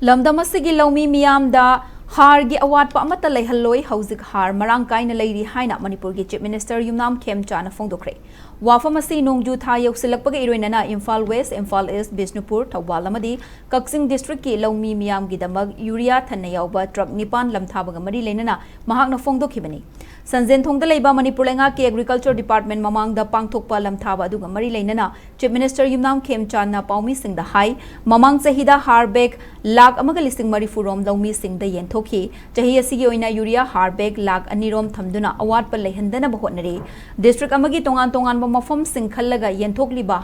lamdamasigi Loumi miyamda Haar gi Awatpa amata Leihalloi hauzik Haar Marang Kaina Leiri haina Manipur gi Chief Minister Yumnam Khemchana phongdokre wafamasi nongju tha yausilakpaga iroinana Imphal West, Imphal East, Bisnupur, Thawal amadi Kaksing District ki Loumi miyam gi damag urea thanna yauba truck nipan lamthabaga mari leinana mahakna phongdokhibani Sanzen thongda leiba Manipur lenga ki Agriculture Department mamangda pangthokpa lamthaba aduga mari leinana Chief Minister Yumnam Khemchana Loumi-Singda hai mamang chahida Haar bag lakh amaga lising mari furom Loumi-Singda yenthokhi chahi asigi oina urea Haar bag lakh anirom thamduna Awatpa leihandana bahotnari district amagi tongan tongan mafam sing khallaga yenthokliba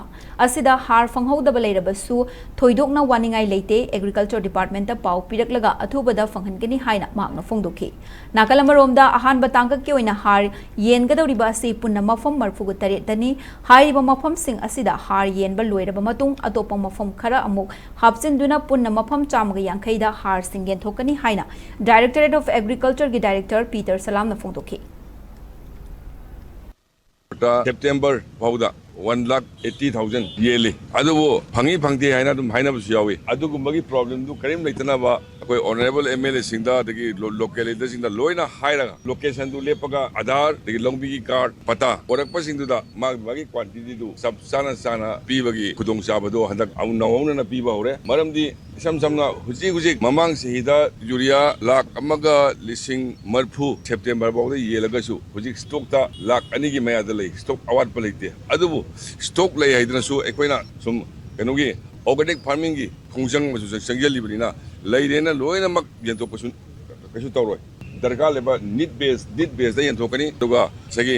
asida Haar fanghodaba leirabasu thoidokna waningai leite Agriculture Department ta pau piraklaga athubada fanghangani haina mahakna phongdokhi nakalamromda ahan batangka ki oina Haar yengadoriba asi punna mafam marfugu tare dani haiba mafam sing asida Haar yenba loiraba matung atopa mafam khara amuk hapsinduna punna mafam chamaga yankhaida Haar singen thokani haina Directorate of Agriculture ki Director Peter Salam na phongdokhi September fauda 1,80,000 yearly. Adubo phangi phangti haina dum haina bu yawi. Adugumagi problem du karim leitana ba koi honorable MLA singda dagi local leader singda loina haira location du lepaga Aadhaar dagi longbi ki card pata orakpa singdu da magi quantity du sab sana pi bagi khudong sabado handak awna na pi ba hore maramdi samna huji mamang sehida urea lakh amaga lising marphu September bawda yelagasu huji stock ta lakh ani gi maya da lei stock Awatpa leite adubu stock lei haidna su ekoina sum kenogi organic farming gi khongjang masu sangjal libina leirena loina mak yentok kasu tawroi darga leba need base da yentokani toga sagi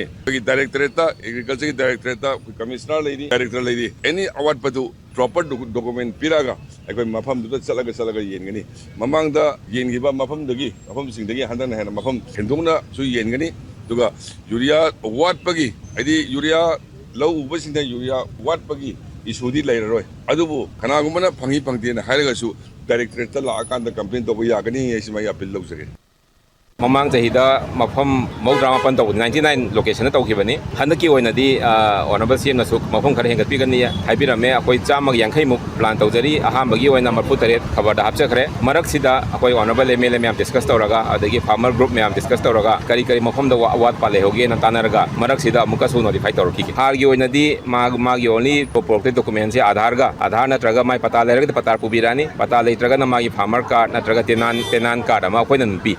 directorate ta agriculture directorate ta commissioner leiri director leiri any Awatpa tu proper document piraga ekoi mafam du salaga yengani mamangda yengiba mafam singdagi handana hena mafam hendongna su yengani toga urea Awatpa gi adi urea low ubasingda urea Awatpa gi isudi leiroi adubu kanagumana phangi phangtena hairagasu directorate ta la akanda complaint to yagani esima ya appeal lawsage Mamang chahida mafam mawdra mapan taw 99 location taw khibani handaki oinadi honorable CM nasuk mafam khare hengat pigani haibirame akoi chamag yankhai muk plan tawjari aham bagi oina marpu taret khabar da hapcha khare marak sida akoi honorable MLA me discuss tawraga adagi farmer group me discuss tawraga kari mafam da Awatpa lehoge na tanaraga marak sida muka su notify tawrki har gi oinadi magi only protected document se Aadhaar natraga mai pata leraga pata pubirani pata leitraga na magi farmer card natraga tenan card ama akoi nan pi